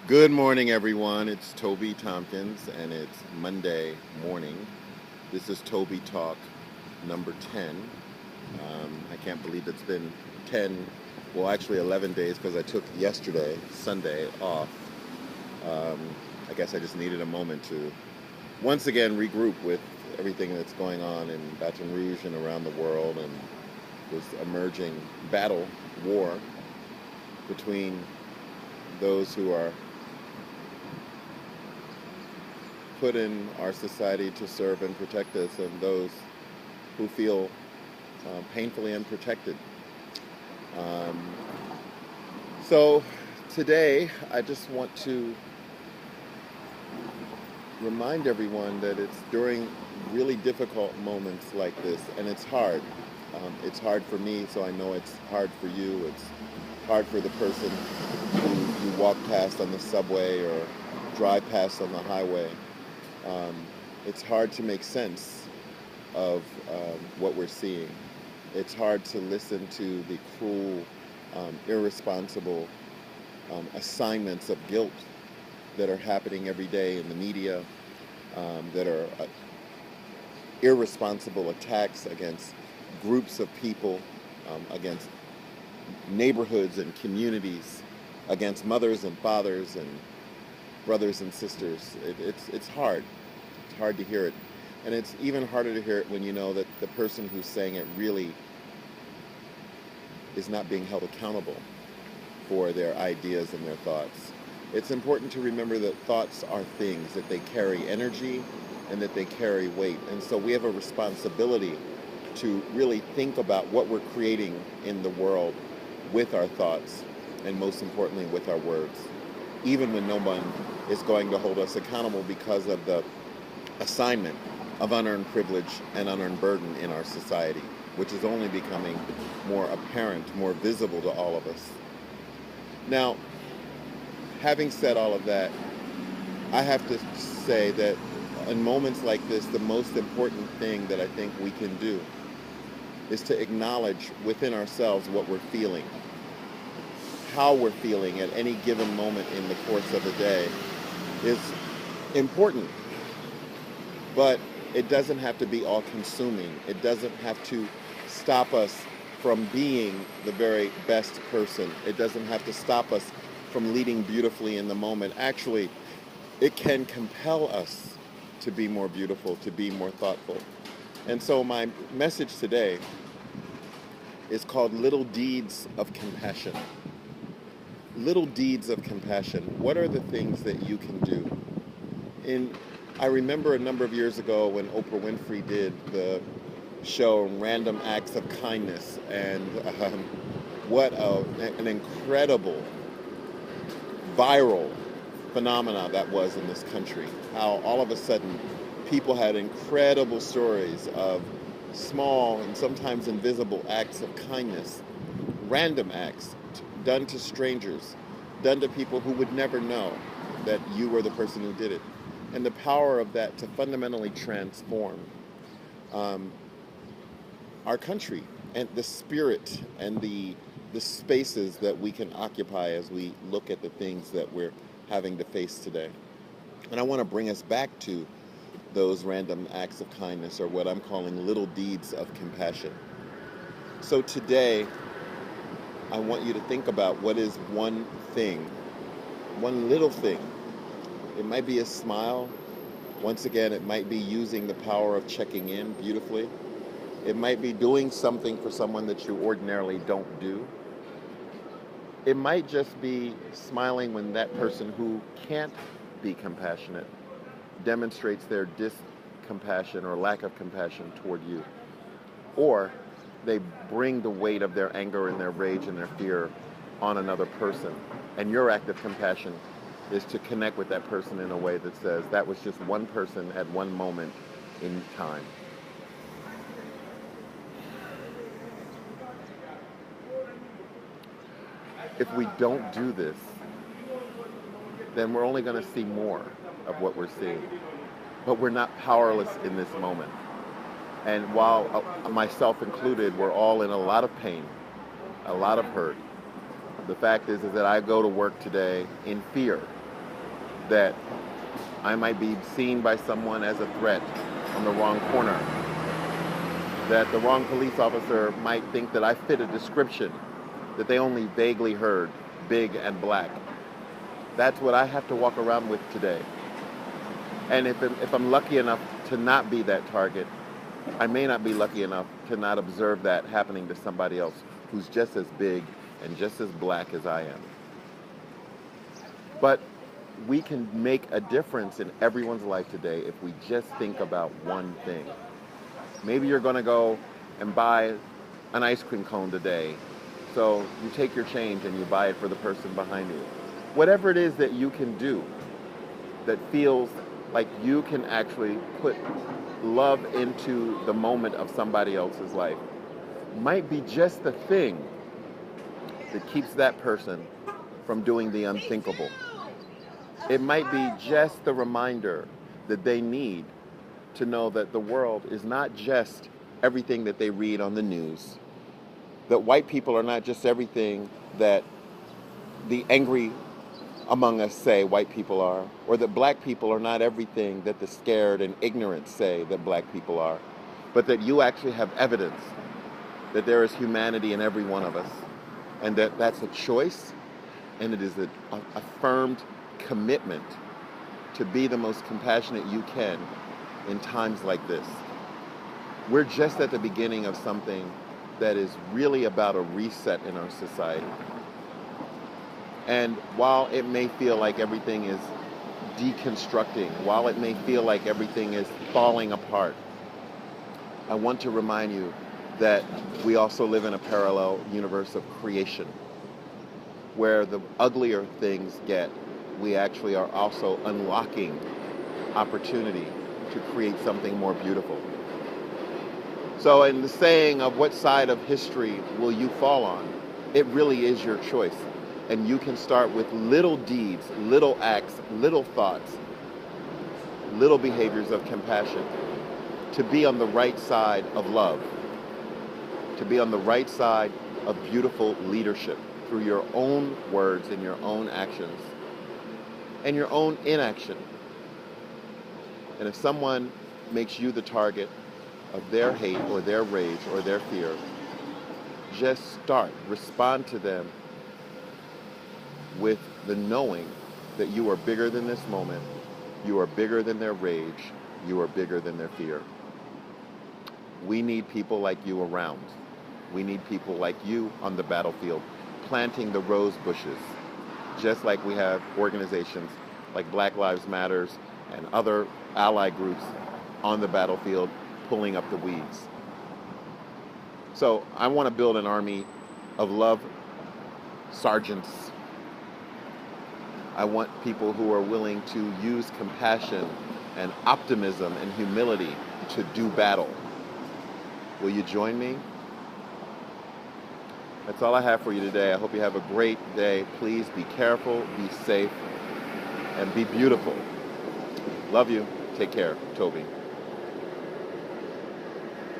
Good morning, everyone. It's Toby Tompkins, and it's Monday morning. This is Toby Talk number 10. I can't believe it's been 10, well, actually 11 days because I took yesterday, Sunday, off. Um, I guess I just needed a moment to once again regroup with everything that's going on in Baton Rouge and around the world and this emerging battle, war between those who are put in our society to serve and protect us and those who feel painfully unprotected. Um, so today, I just want to remind everyone that it's during really difficult moments like this, and it's hard. It's hard for me, so I know it's hard for you. It's hard for the person who you walk past on the subway or drive past on the highway. Um, it's hard to make sense of what we're seeing. It's hard to listen to the cruel, irresponsible assignments of guilt that are happening every day in the media, that are irresponsible attacks against groups of people, against neighborhoods and communities, against mothers and fathers and brothers and sisters. It's hard. It's hard to hear it. And it's even harder to hear it when you know that the person who's saying it really is not being held accountable for their ideas and their thoughts. It's important to remember that thoughts are things, that they carry energy and that they carry weight. And so we have a responsibility to really think about what we're creating in the world with our thoughts and most importantly with our words, even when no one is going to hold us accountable because of the assignment of unearned privilege and unearned burden in our society, which is only becoming more apparent, more visible to all of us. Now, having said all of that, I have to say that in moments like this, the most important thing that I think we can do is to acknowledge within ourselves what we're feeling, how we're feeling at any given moment in the course of a day is important, but it doesn't have to be all consuming. It doesn't have to stop us from being the very best person. It doesn't have to stop us from leading beautifully in the moment. Actually, it can compel us to be more beautiful, to be more thoughtful. And so my message today is called Little Deeds of Compassion. Little deeds of compassion. What are the things that you can do? I remember a number of years ago when Oprah Winfrey did the show Random Acts of Kindness, and what an incredible viral phenomena that was in this country. How all of a sudden people had incredible stories of small and sometimes invisible acts of kindness, random acts done to strangers, done to people who would never know that you were the person who did it. And the power of that to fundamentally transform um, our country and the spirit and the spaces that we can occupy as we look at the things that we're having to face today. And I want to bring us back to those random acts of kindness, or what I'm calling little deeds of compassion. So today, I want you to think about what is one thing, one little thing. It might be a smile. Once again, it might be using the power of checking in beautifully. It might be doing something for someone that you ordinarily don't do. It might just be smiling when that person who can't be compassionate demonstrates their discompassion or lack of compassion toward you. Or they bring the weight of their anger and their rage and their fear on another person. And your act of compassion is to connect with that person in a way that says that was just one person at one moment in time. If we don't do this, then we're only going to see more of what we're seeing. But we're not powerless in this moment. And while myself included, we're all in a lot of pain, a lot of hurt, The fact is that I go to work today in fear that I might be seen by someone as a threat on the wrong corner, that the wrong police officer might think that I fit a description that they only vaguely heard, big and black. That's what I have to walk around with today. And if I'm lucky enough to not be that target, I may not be lucky enough to not observe that happening to somebody else who's just as big and just as black as I am. But we can make a difference in everyone's life today if we just think about one thing. Maybe you're going to go and buy an ice cream cone today. So you take your change and you buy it for the person behind you. Whatever it is that you can do that feels like you can actually put love into the moment of somebody else's life might be just the thing that keeps that person from doing the unthinkable. It might be just the reminder that they need to know that the world is not just everything that they read on the news, that white people are not just everything that the angry among us say white people are, or that black people are not everything that the scared and ignorant say that black people are, but that you actually have evidence that there is humanity in every one of us, and that that's a choice, and it is an affirmed commitment to be the most compassionate you can in times like this. We're just at the beginning of something that is really about a reset in our society. And while it may feel like everything is deconstructing, while it may feel like everything is falling apart, I want to remind you that we also live in a parallel universe of creation, where the uglier things get, we actually are also unlocking opportunity to create something more beautiful. So in the saying of what side of history will you fall on, it really is your choice. And you can start with little deeds, little acts, little thoughts, little behaviors of compassion to be on the right side of love, to be on the right side of beautiful leadership through your own words and your own actions and your own inaction. And if someone makes you the target of their hate or their rage or their fear, just respond to them with the knowing that you are bigger than this moment, you are bigger than their rage, you are bigger than their fear. We need people like you around. We need people like you on the battlefield, planting the rose bushes, just like we have organizations like Black Lives Matters and other ally groups on the battlefield pulling up the weeds. So I want to build an army of love sergeants. I want people who are willing to use compassion and optimism and humility to do battle. Will you join me? That's all I have for you today. I hope you have a great day. Please be careful, be safe, and be beautiful. Love you. Take care. Toby.